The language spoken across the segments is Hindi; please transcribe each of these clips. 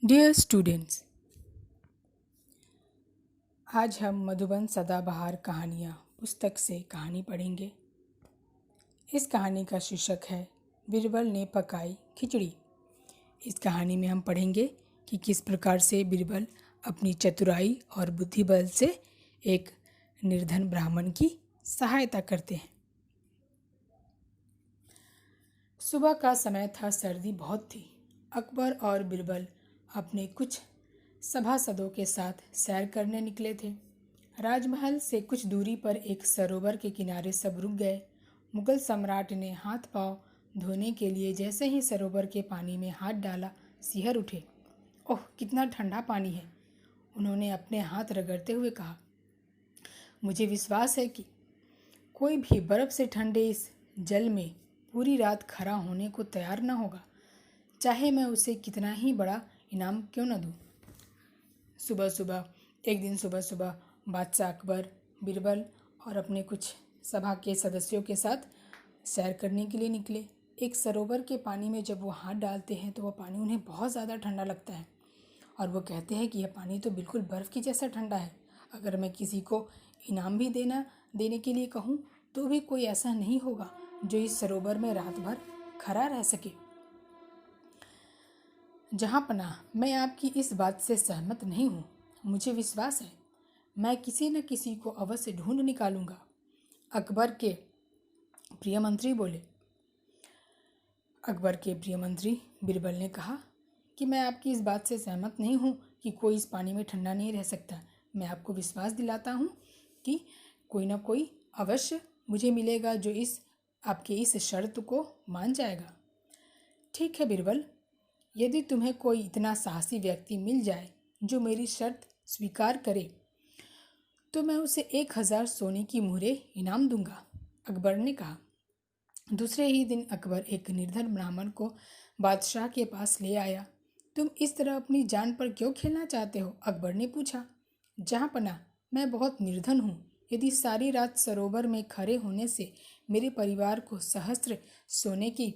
डियर स्टूडेंट्स, आज हम मधुबन सदाबहार कहानियाँ पुस्तक से कहानी पढ़ेंगे। इस कहानी का शीर्षक है बीरबल ने पकाई खिचड़ी। इस कहानी में हम पढ़ेंगे कि किस प्रकार से बीरबल अपनी चतुराई और बुद्धिबल से एक निर्धन ब्राह्मण की सहायता करते हैं। सुबह का समय था, सर्दी बहुत थी। अकबर और बीरबल अपने कुछ सभासदों के साथ सैर करने निकले थे। राजमहल से कुछ दूरी पर एक सरोवर के किनारे सब रुक गए। मुगल सम्राट ने हाथ पांव धोने के लिए जैसे ही सरोवर के पानी में हाथ डाला, सिहर उठे। ओह, कितना ठंडा पानी है! उन्होंने अपने हाथ रगड़ते हुए कहा। मुझे विश्वास है कि कोई भी बर्फ से ठंडे इस जल में पूरी रात खड़ा होने को तैयार न होगा, चाहे मैं उसे कितना ही बड़ा इनाम क्यों न दूं। एक दिन सुबह सुबह बादशाह अकबर बीरबल और अपने कुछ सभा के सदस्यों के साथ सैर करने के लिए निकले। एक सरोवर के पानी में जब वो हाथ डालते हैं तो वह पानी उन्हें बहुत ज़्यादा ठंडा लगता है और वो कहते हैं कि यह पानी तो बिल्कुल बर्फ़ की जैसा ठंडा है। अगर मैं किसी को इनाम भी देने के लिए कहूँ तो भी कोई ऐसा नहीं होगा जो इस सरोवर में रात भर खड़ा रह सके। जहाँपनाह, मैं आपकी इस बात से सहमत नहीं हूँ। मुझे विश्वास है मैं किसी न किसी को अवश्य ढूंढ निकालूंगा, अकबर के प्रिय मंत्री बोले। अकबर के प्रिय मंत्री बीरबल ने कहा कि मैं आपकी इस बात से सहमत नहीं हूँ कि कोई इस पानी में ठंडा नहीं रह सकता। मैं आपको विश्वास दिलाता हूँ कि कोई ना कोई अवश्य मुझे मिलेगा जो आपके इस शर्त को मान जाएगा। ठीक है बीरबल, यदि तुम्हें कोई इतना साहसी व्यक्ति मिल जाए जो मेरी शर्त स्वीकार करे तो मैं उसे 1000 सोने की मुहरें इनाम दूंगा, अकबर ने कहा। दूसरे ही दिन अकबर एक निर्धन ब्राह्मण को बादशाह के पास ले आया। तुम इस तरह अपनी जान पर क्यों खेलना चाहते हो? अकबर ने पूछा। जहाँपनाह, मैं बहुत निर्धन हूँ। यदि सारी रात सरोवर में खड़े होने से मेरे परिवार को सहस्त्र सोने की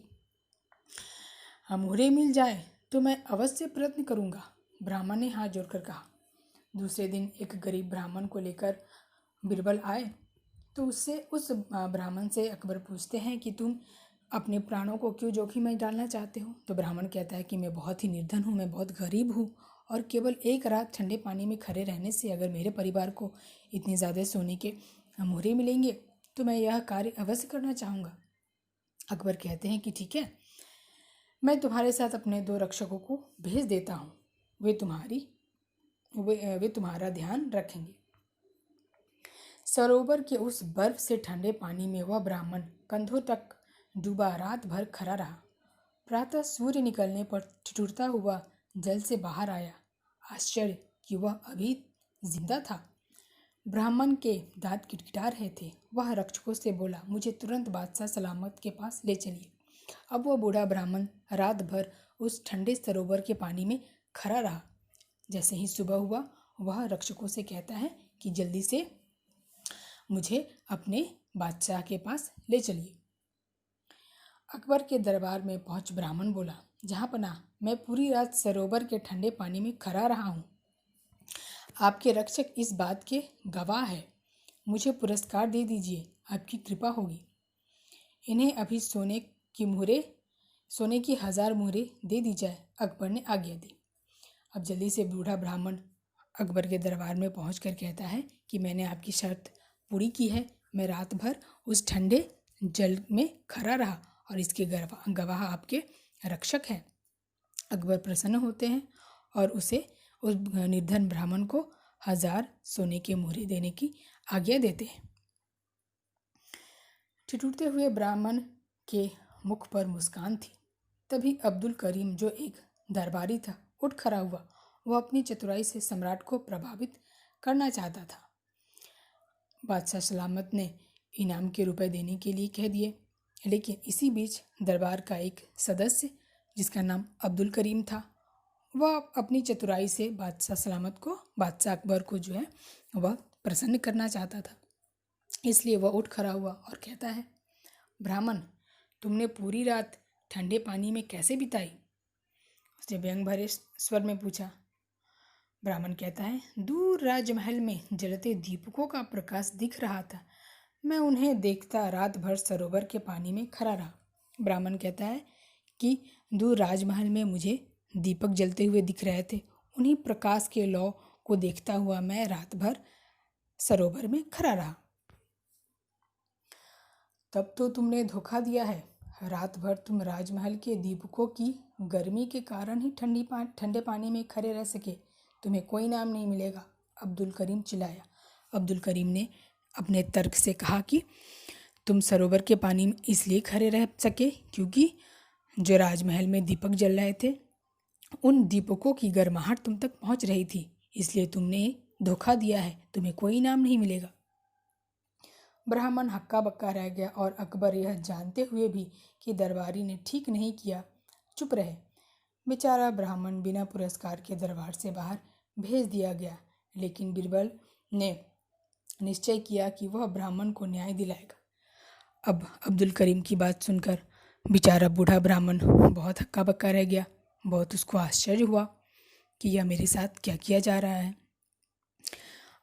मुहरें मिल जाए तो मैं अवश्य प्रयत्न करूँगा, ब्राह्मण ने हाथ जोड़कर कहा। दूसरे दिन एक गरीब ब्राह्मण को लेकर बीरबल आए तो उस ब्राह्मण से अकबर पूछते हैं कि तुम अपने प्राणों को क्यों जोखिम में डालना चाहते हो? तो ब्राह्मण कहता है कि मैं बहुत ही निर्धन हूँ, मैं बहुत गरीब हूँ और केवल एक रात ठंडे पानी में खड़े रहने से अगर मेरे परिवार को इतनी ज़्यादा सोने के मुहरें मिलेंगे तो मैं यह कार्य अवश्य करना चाहूँगा। अकबर कहते हैं कि ठीक है, मैं तुम्हारे साथ अपने 2 रक्षकों को भेज देता हूँ। वे तुम्हारा ध्यान रखेंगे। सरोवर के उस बर्फ से ठंडे पानी में वह ब्राह्मण कंधों तक डूबा रात भर खड़ा रहा। प्रातः सूर्य निकलने पर ठिठुरता हुआ जल से बाहर आया। आश्चर्य कि वह अभी जिंदा था। ब्राह्मण के दांत किटकिटा रहे थे। वह रक्षकों से बोला, मुझे तुरंत बादशाह सलामत के पास ले चलिए। अब वह बूढ़ा ब्राह्मण रात भर उस ठंडे सरोवर के पानी में खड़ा रहा। जैसे ही सुबह हुआ वह रक्षकों से कहता है कि जल्दी से मुझे अपने बादशाह के पास ले चलिए। अकबर के दरबार में पहुंच ब्राह्मण बोला, जहाँपनाह, मैं पूरी रात सरोवर के ठंडे पानी में खड़ा रहा हूँ। आपके रक्षक इस बात के गवाह है। मुझे पुरस्कार दे दीजिए, आपकी कृपा होगी। इन्हें अभी सोने की 1000 मुहरें दे दी जाए, अकबर ने आज्ञा दी। अब जल्दी से बूढ़ा ब्राह्मण अकबर के दरबार में पहुंचकर कहता है कि मैंने आपकी शर्त पूरी की है। मैं रात भर उस ठंडे जल में खड़ा रहा और इसके गवाह आपके रक्षक हैं। अकबर प्रसन्न होते हैं और उस निर्धन ब्राह्मण को 1000 सोने के मुहरें देने की आज्ञा देते हैं। ठिठुरते हुए ब्राह्मण के मुख पर मुस्कान थी। तभी अब्दुल करीम, जो एक दरबारी था, उठ खड़ा हुआ। वह अपनी चतुराई से सम्राट को प्रभावित करना चाहता था। बादशाह सलामत ने इनाम के रुपए देने के लिए कह दिए, लेकिन इसी बीच दरबार का एक सदस्य जिसका नाम अब्दुल करीम था, वह अपनी चतुराई से बादशाह अकबर को जो है वह प्रसन्न करना चाहता था। इसलिए वह उठ खड़ा हुआ और कहता है, ब्राह्मण, तुमने पूरी रात ठंडे पानी में कैसे बिताई? उसने व्यंग भरे स्वर में पूछा। ब्राह्मण कहता है, दूर राजमहल में जलते दीपकों का प्रकाश दिख रहा था। मैं उन्हें देखता रात भर सरोवर के पानी में खड़ा रहा। ब्राह्मण कहता है कि दूर राजमहल में मुझे दीपक जलते हुए दिख रहे थे। उन्हीं प्रकाश के लौ को देखता हुआ मैं रात भर सरोवर में खड़ा रहा। तब तो तुमने धोखा दिया है। रात भर तुम राजमहल के दीपकों की गर्मी के कारण ही ठंडे पानी में खड़े रह सके। तुम्हें कोई इनाम नहीं मिलेगा, अब्दुल करीम चिल्लाया। अब्दुल करीम ने अपने तर्क से कहा कि तुम सरोवर के पानी में इसलिए खड़े रह सके क्योंकि जो राजमहल में दीपक जल रहे थे उन दीपकों की गर्माहट तुम तक पहुंच रही थी, इसलिए तुमने धोखा दिया है। तुम्हें कोई इनाम नहीं मिलेगा। ब्राह्मण हक्का बक्का रह गया और अकबर यह जानते हुए भी कि दरबारी ने ठीक नहीं किया, चुप रहे। बेचारा ब्राह्मण बिना पुरस्कार के दरबार से बाहर भेज दिया गया, लेकिन बीरबल ने निश्चय किया कि वह ब्राह्मण को न्याय दिलाएगा। अब अब्दुल करीम की बात सुनकर बेचारा बूढ़ा ब्राह्मण बहुत हक्का बक्का रह गया। बहुत उसको आश्चर्य हुआ कि यह मेरे साथ क्या किया जा रहा है।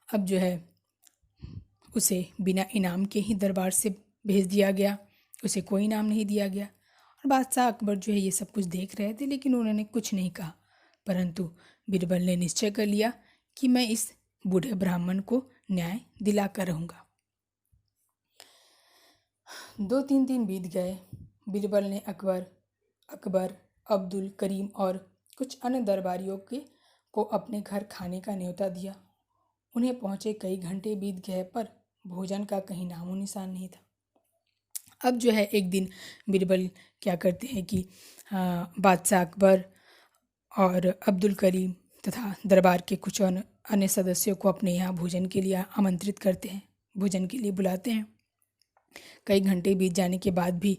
अब जो है उसे बिना इनाम के ही दरबार से भेज दिया गया, उसे कोई इनाम नहीं दिया गया। और बादशाह अकबर जो है ये सब कुछ देख रहे थे, लेकिन उन्होंने कुछ नहीं कहा। परंतु बीरबल ने निश्चय कर लिया कि मैं इस बूढ़े ब्राह्मण को न्याय दिला कर रहूँगा। 2-3 दिन बीत गए। बीरबल ने अकबर, अब्दुल करीम और कुछ अन्य दरबारियों को अपने घर खाने का न्योता दिया। उन्हें पहुँचे कई घंटे बीत गए पर भोजन का कहीं नामो निशान नहीं था। अब जो है एक दिन बीरबल क्या करते हैं कि बादशाह अकबर और अब्दुल करीम तथा दरबार के कुछ अन्य सदस्यों को अपने यहाँ भोजन के लिए आमंत्रित करते हैं, भोजन के लिए बुलाते हैं। कई घंटे बीत जाने के बाद भी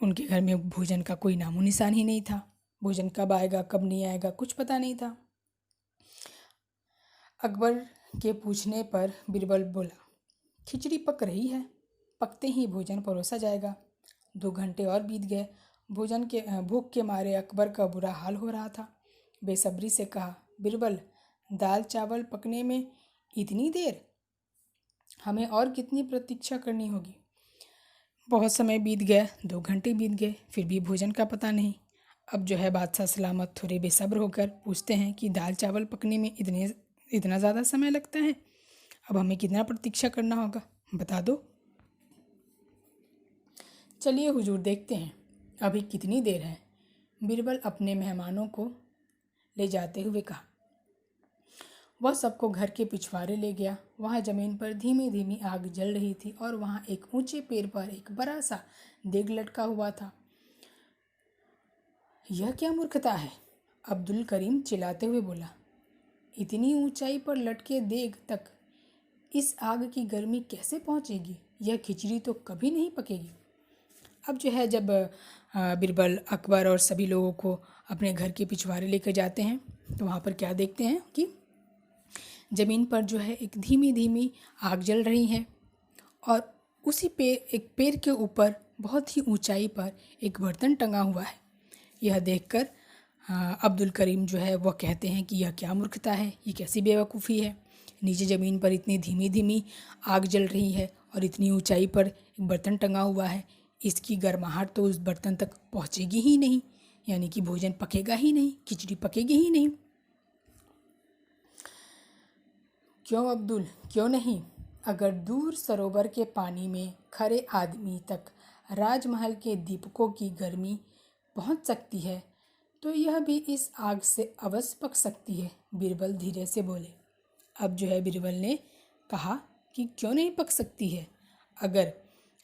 उनके घर में भोजन का कोई नामो निशान ही नहीं था। भोजन कब आएगा कब नहीं आएगा कुछ पता नहीं था। अकबर के पूछने पर बीरबल बोला, खिचड़ी पक रही है, पकते ही भोजन परोसा जाएगा। 2 घंटे और बीत गए। भूख के मारे अकबर का बुरा हाल हो रहा था। बेसब्री से कहा, बीरबल, दाल चावल पकने में इतनी देर? हमें और कितनी प्रतीक्षा करनी होगी? बहुत समय बीत गया, 2 घंटे बीत गए, फिर भी भोजन का पता नहीं। अब जो है बादशाह सलामत थोड़े बेसब्र होकर पूछते हैं कि दाल चावल पकने में इतना ज़्यादा समय लगता है? अब हमें कितना प्रतीक्षा करना होगा, बता दो। चलिए हुजूर, देखते हैं अभी कितनी देर है, बीरबल अपने मेहमानों को ले जाते हुए कहा। वह सबको घर के पिछवाड़े ले गया। वहाँ जमीन पर धीमी धीमी आग जल रही थी और वहाँ एक ऊंचे पेड़ पर एक बड़ा सा देग लटका हुआ था। यह क्या मूर्खता है, अब्दुल करीम चिल्लाते हुए बोला। इतनी ऊंचाई पर लटके देग तक इस आग की गर्मी कैसे पहुँचेगी? यह खिचड़ी तो कभी नहीं पकेगी। अब जो है जब बीरबल अकबर और सभी लोगों को अपने घर के पिछवाड़े लेकर जाते हैं तो वहाँ पर क्या देखते हैं कि ज़मीन पर जो है एक धीमी धीमी आग जल रही है और उसी एक पेड़ के ऊपर बहुत ही ऊंचाई पर एक बर्तन टंगा हुआ है। यह देखकर अब्दुल करीम जो है वह कहते हैं कि यह क्या मूर्खता है, ये कैसी बेवकूफ़ी है। नीचे ज़मीन पर इतनी धीमी धीमी आग जल रही है और इतनी ऊंचाई पर एक बर्तन टंगा हुआ है, इसकी गर्माहट तो उस बर्तन तक पहुंचेगी ही नहीं, यानी कि भोजन पकेगा ही नहीं, खिचड़ी पकेगी ही नहीं। क्यों अब्दुल, क्यों नहीं? अगर दूर सरोवर के पानी में खड़े आदमी तक राजमहल के दीपकों की गर्मी पहुंच सकती है तो यह भी इस आग से अवश्य पक सकती है, बीरबल धीरे से बोले। अब जो है बीरबल ने कहा कि क्यों नहीं पक सकती है? अगर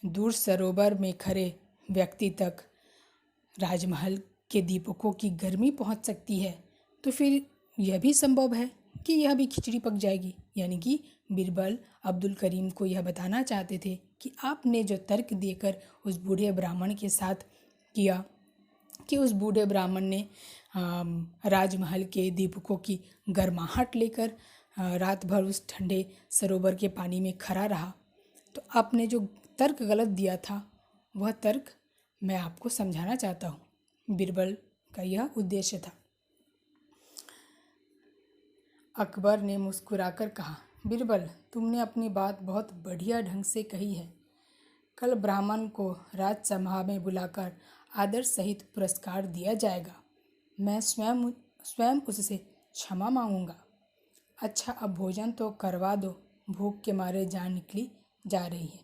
दूर सरोवर में खड़े व्यक्ति तक राजमहल के दीपकों की गर्मी पहुंच सकती है तो फिर यह भी संभव है कि यह भी खिचड़ी पक जाएगी। यानी कि बीरबल अब्दुल करीम को यह बताना चाहते थे कि आपने जो तर्क देकर उस बूढ़े ब्राह्मण के साथ किया कि उस बूढ़े ब्राह्मण ने राजमहल के दीपकों की गर्माहट लेकर रात भर उस ठंडे सरोवर के पानी में खड़ा रहा, तो आपने जो तर्क गलत दिया था वह तर्क मैं आपको समझाना चाहता हूँ। बीरबल का यह उद्देश्य था। अकबर ने मुस्कुराकर कहा, बीरबल, तुमने अपनी बात बहुत बढ़िया ढंग से कही है। कल ब्राह्मण को राजसभा में बुलाकर आदर सहित पुरस्कार दिया जाएगा। मैं स्वयं उससे क्षमा मांगूंगा। अच्छा, अब भोजन तो करवा दो, भूख के मारे जान निकली जा रही है।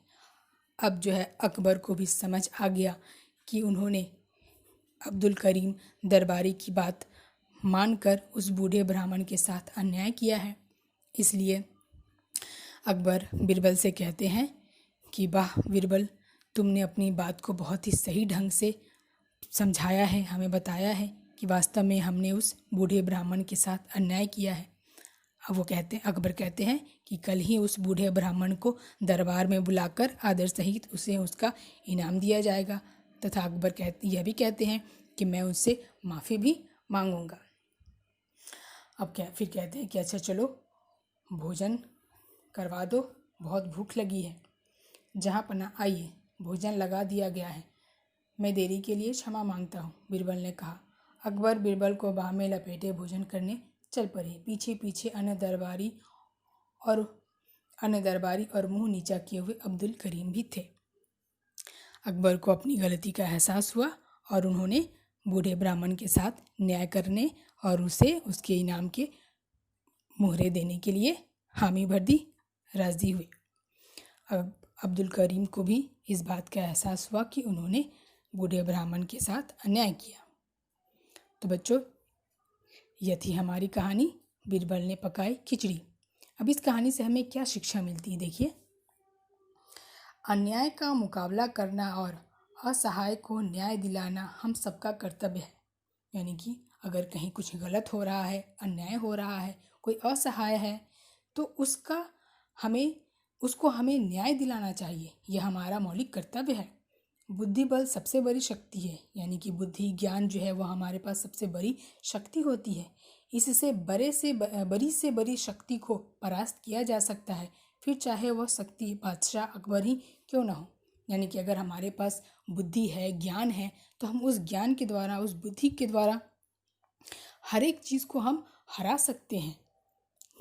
अब जो है अकबर को भी समझ आ गया कि उन्होंने अब्दुल करीम दरबारी की बात मानकर उस बूढ़े ब्राह्मण के साथ अन्याय किया है। इसलिए अकबर बीरबल से कहते हैं कि वाह बीरबल, तुमने अपनी बात को बहुत ही सही ढंग से समझाया है, हमें बताया है कि वास्तव में हमने उस बूढ़े ब्राह्मण के साथ अन्याय किया है। अब अकबर कहते हैं कि कल ही उस बूढ़े ब्राह्मण को दरबार में बुलाकर आदर सहित उसे उसका इनाम दिया जाएगा, तथा अकबर यह भी कहते हैं कि मैं उससे माफ़ी भी मांगूंगा। अब फिर कहते हैं कि अच्छा चलो भोजन करवा दो, बहुत भूख लगी है। जहाँ पना आइए, भोजन लगा दिया गया है। मैं देरी के लिए क्षमा मांगता हूँ, बीरबल ने कहा। अकबर बीरबल को बाह में लपेटे भोजन करने चल पड़े। पीछे पीछे अन्य दरबारी और मुंह नीचा किए हुए अब्दुल करीम भी थे। अकबर को अपनी गलती का एहसास हुआ और उन्होंने बूढ़े ब्राह्मण के साथ न्याय करने और उसे उसके इनाम के मुहरे देने के लिए हामी भर राजी हुए। अब अब्दुल करीम को भी इस बात का एहसास हुआ कि उन्होंने बूढ़े ब्राह्मण के साथ अन्याय किया। तो बच्चों, यह थी हमारी कहानी बीरबल ने पकाई खिचड़ी। अब इस कहानी से हमें क्या शिक्षा मिलती है? देखिए, अन्याय का मुकाबला करना और असहाय को न्याय दिलाना हम सबका कर्तव्य है। यानी कि अगर कहीं कुछ गलत हो रहा है, अन्याय हो रहा है, कोई असहाय है, तो उसको हमें न्याय दिलाना चाहिए। यह हमारा मौलिक कर्तव्य है। बुद्धि बल सबसे बड़ी शक्ति है, यानी कि बुद्धि ज्ञान जो है वह हमारे पास सबसे बड़ी शक्ति होती है। इससे बड़ी से बड़ी शक्ति को परास्त किया जा सकता है, फिर चाहे वह शक्ति बादशाह अकबर ही क्यों ना हो। यानी कि अगर हमारे पास बुद्धि है, ज्ञान है, तो हम उस ज्ञान के द्वारा, उस बुद्धि के द्वारा हर एक चीज़ को हम हरा सकते हैं।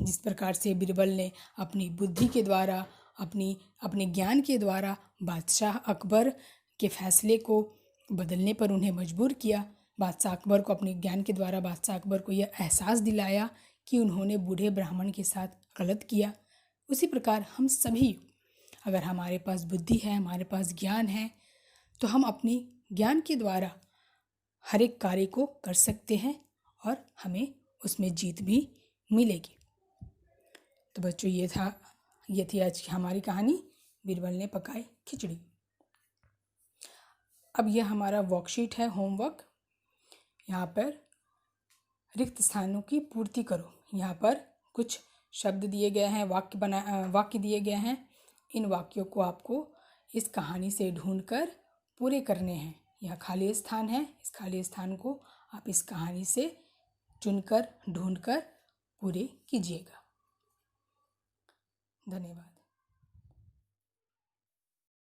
जिस प्रकार से बीरबल ने अपनी बुद्धि के द्वारा, अपने ज्ञान के द्वारा बादशाह अकबर के फैसले को बदलने पर उन्हें मजबूर किया। बादशाह अकबर को अपने ज्ञान के द्वारा बादशाह अकबर को यह एहसास दिलाया कि उन्होंने बूढ़े ब्राह्मण के साथ गलत किया। उसी प्रकार हम सभी, अगर हमारे पास बुद्धि है, हमारे पास ज्ञान है, तो हम अपनी ज्ञान के द्वारा हर एक कार्य को कर सकते हैं और हमें उसमें जीत भी मिलेगी। तो बच्चों, ये थी आज की हमारी कहानी बीरबल ने पकाई खिचड़ी। अब यह हमारा वर्कशीट है, होमवर्क। यहाँ पर रिक्त स्थानों की पूर्ति करो। यहाँ पर कुछ शब्द दिए गए हैं, वाक्य दिए गए हैं। इन वाक्यों को आपको इस कहानी से ढूंढकर पूरे करने हैं। यह खाली स्थान है, इस खाली स्थान को आप इस कहानी से चुनकर ढूंढकर पूरे कीजिएगा। धन्यवाद।